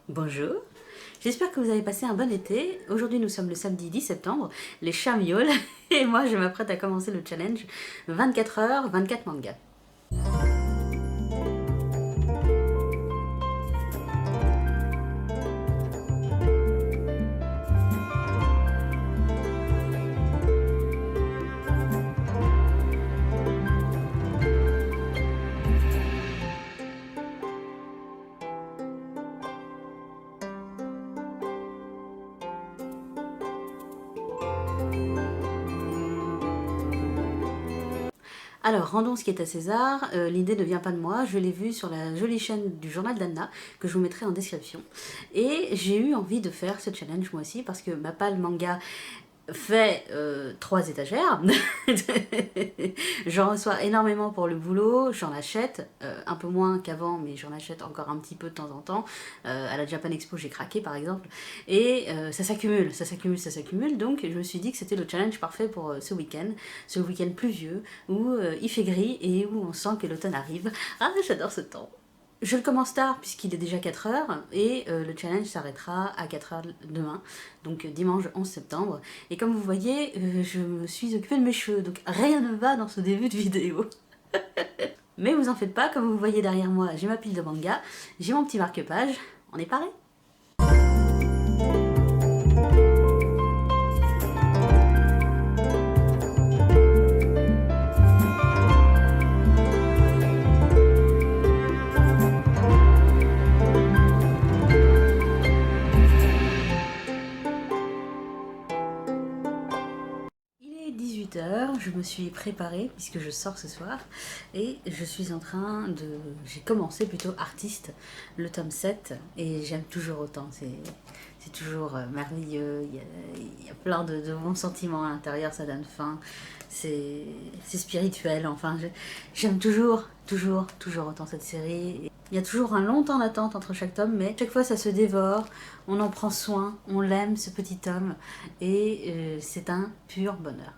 Bonjour, j'espère que vous avez passé un bon été. Aujourd'hui nous sommes le samedi 10 septembre, les chats miaulent et moi je m'apprête à commencer le challenge 24 heures, 24 mangas. Alors, rendons ce qui est à César. L'idée ne vient pas de moi, je l'ai vue sur la jolie chaîne du journal d'Anna, que je vous mettrai en description. Et j'ai eu envie de faire ce challenge moi aussi, parce que ma palle manga fait 3 étagères. J'en reçois énormément pour le boulot, j'en achète, un peu moins qu'avant, mais j'en achète encore un petit peu de temps en temps. À la Japan Expo, j'ai craqué par exemple. Et ça s'accumule, ça s'accumule, ça s'accumule. Donc je me suis dit que c'était le challenge parfait pour ce week-end pluvieux, où il fait gris et où on sent que l'automne arrive. Ah, j'adore ce temps. Je le commence tard puisqu'il est déjà 4 heures et le challenge s'arrêtera à 4 heures demain, donc dimanche 11 septembre. Et comme vous voyez, je me suis occupée de mes cheveux, donc rien ne va dans ce début de vidéo. Mais vous en faites pas, comme vous voyez derrière moi, j'ai ma pile de manga, j'ai mon petit marque-page, on est paré. Il est 18 h, je me suis préparée puisque je sors ce soir et je suis en train de... J'ai commencé plutôt Artiste, le tome 7 et j'aime toujours autant, c'est toujours merveilleux, il y a plein de bons sentiments à l'intérieur, ça donne faim, c'est spirituel, enfin j'aime toujours autant cette série. Il y a toujours un long temps d'attente entre chaque tome, mais chaque fois ça se dévore, on en prend soin, on l'aime ce petit tome, et c'est un pur bonheur.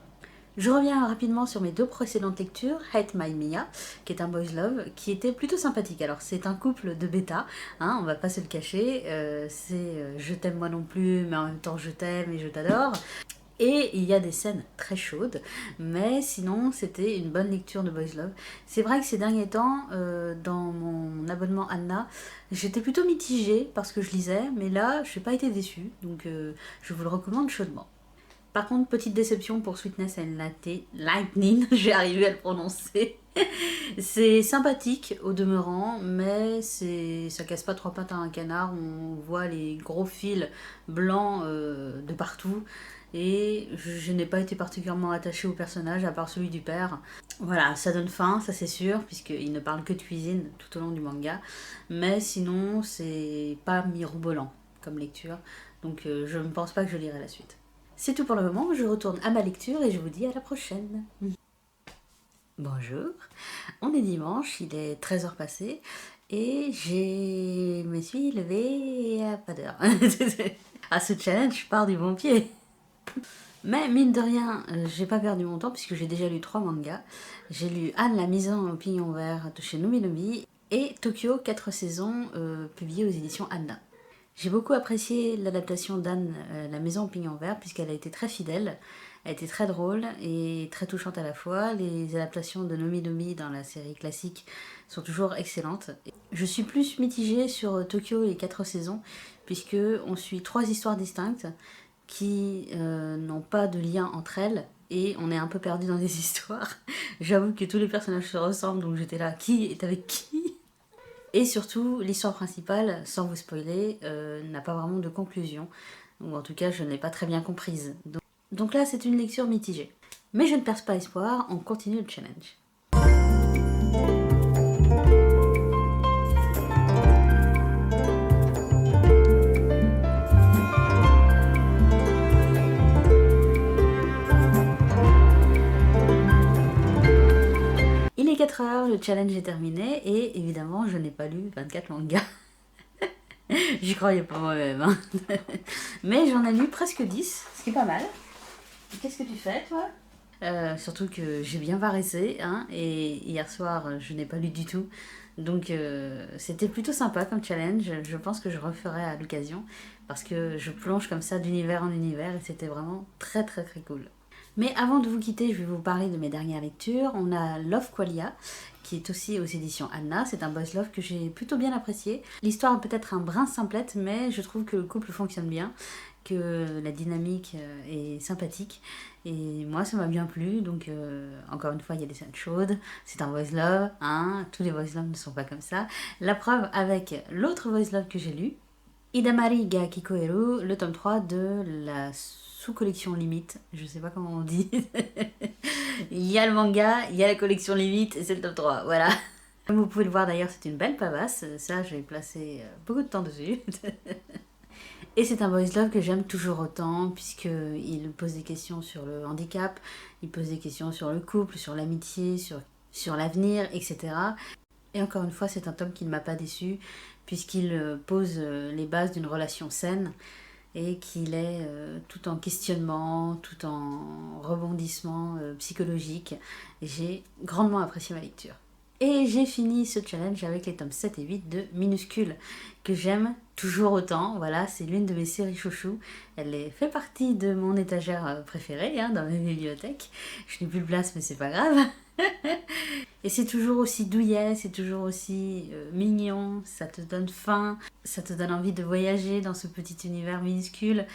Je reviens rapidement sur mes 2 précédentes lectures, Hate My Mia, qui est un boys love, qui était plutôt sympathique. Alors c'est un couple de bêta, hein, on va pas se le cacher, c'est je t'aime moi non plus, mais en même temps je t'aime et je t'adore. Et il y a des scènes très chaudes, mais sinon c'était une bonne lecture de Boys Love. C'est vrai que ces derniers temps, dans mon abonnement Anna, j'étais plutôt mitigée parce que je lisais, mais là je n'ai pas été déçue, donc je vous le recommande chaudement. Par contre, petite déception pour Sweetness and Lightning, j'ai arrivé à le prononcer. C'est sympathique au demeurant, mais ça casse pas 3 pattes à un canard. On voit les gros fils blancs de partout. Et je n'ai pas été particulièrement attachée au personnage, à part celui du père. Voilà, ça donne faim, ça c'est sûr, puisqu'il ne parle que de cuisine tout au long du manga. Mais sinon, c'est pas mirobolant comme lecture. Donc je ne pense pas que je lirai la suite. C'est tout pour le moment, je retourne à ma lecture et je vous dis à la prochaine. Bonjour, on est dimanche, il est 13 h passé et je me suis levée à pas d'heure. À ce challenge, je pars du bon pied. Mais mine de rien, j'ai pas perdu mon temps puisque j'ai déjà lu 3 mangas. J'ai lu Anne la maison au pignon vert de chez Nomi Nomi et Tokyo 4 saisons publiées aux éditions Anna. J'ai beaucoup apprécié l'adaptation d'Anne, La maison au pignon vert, puisqu'elle a été très fidèle, elle a été très drôle et très touchante à la fois. Les adaptations de Nomi Nomi dans la série classique sont toujours excellentes. Je suis plus mitigée sur Tokyo et 4 saisons, puisque on suit 3 histoires distinctes qui n'ont pas de lien entre elles, et on est un peu perdu dans des histoires. J'avoue que tous les personnages se ressemblent, donc j'étais là, qui est avec qui? Et surtout, l'histoire principale, sans vous spoiler, n'a pas vraiment de conclusion. Ou en tout cas, je ne l'ai pas très bien comprise. Donc là, c'est une lecture mitigée. Mais je ne perds pas espoir, on continue le challenge. Il est 4 heures, le challenge est terminé, et évidemment, je n'ai pas lu 24 mangas. J'y croyais pas moi-même. Hein. Mais j'en ai lu presque 10, ce qui est pas mal. Qu'est-ce que tu fais, toi? Surtout que j'ai bien varessé, hein, et hier soir, je n'ai pas lu du tout. Donc c'était plutôt sympa comme challenge, je pense que je referai à l'occasion parce que je plonge comme ça d'univers en univers et c'était vraiment très très très cool. Mais avant de vous quitter, je vais vous parler de mes dernières lectures. On a Love Qualia, qui est aussi aux éditions Anna. C'est un boys love que j'ai plutôt bien apprécié. L'histoire est peut-être un brin simplette, mais je trouve que le couple fonctionne bien, que la dynamique est sympathique. Et moi, ça m'a bien plu. Donc, encore une fois, il y a des scènes chaudes. C'est un boys love, hein. Tous les boys love ne sont pas comme ça. La preuve avec l'autre boys love que j'ai lu, Idamari ga Kikoeru, le tome 3 de la sous-collection Limite. Je sais pas comment on dit. Il y a le manga, il y a la collection Limite et c'est le tome 3. Voilà. Comme vous pouvez le voir d'ailleurs, c'est une belle pavasse. Ça, j'ai placé beaucoup de temps dessus. Et c'est un boys love que j'aime toujours autant, puisqu'il pose des questions sur le handicap, il pose des questions sur le couple, sur l'amitié, sur l'avenir, etc. Et encore une fois, c'est un tome qui ne m'a pas déçu, puisqu'il pose les bases d'une relation saine et qu'il est tout en questionnement, tout en rebondissement psychologique. J'ai grandement apprécié ma lecture. Et j'ai fini ce challenge avec les tomes 7 et 8 de Minuscule, que j'aime toujours autant. Voilà, c'est l'une de mes séries chouchou. Fait partie de mon étagère préférée dans ma bibliothèque. Je n'ai plus de place, mais c'est pas grave. Et c'est toujours aussi douillet, c'est toujours aussi mignon, ça te donne faim, ça te donne envie de voyager dans ce petit univers minuscule.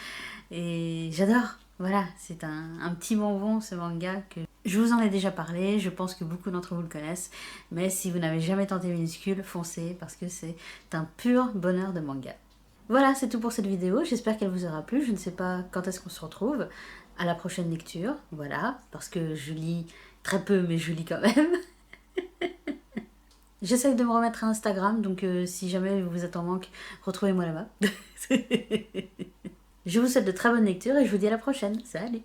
Et j'adore. Voilà, c'est un petit bonbon ce manga que je vous en ai déjà parlé, je pense que beaucoup d'entre vous le connaissent, mais si vous n'avez jamais tenté Minuscule, foncez parce que c'est un pur bonheur de manga. Voilà, c'est tout pour cette vidéo, j'espère qu'elle vous aura plu, je ne sais pas quand est-ce qu'on se retrouve, à la prochaine lecture, voilà, parce que je lis très peu mais je lis quand même. J'essaye de me remettre à Instagram, donc si jamais vous êtes en manque, retrouvez-moi là-bas. Je vous souhaite de très bonnes lectures et je vous dis à la prochaine. Salut!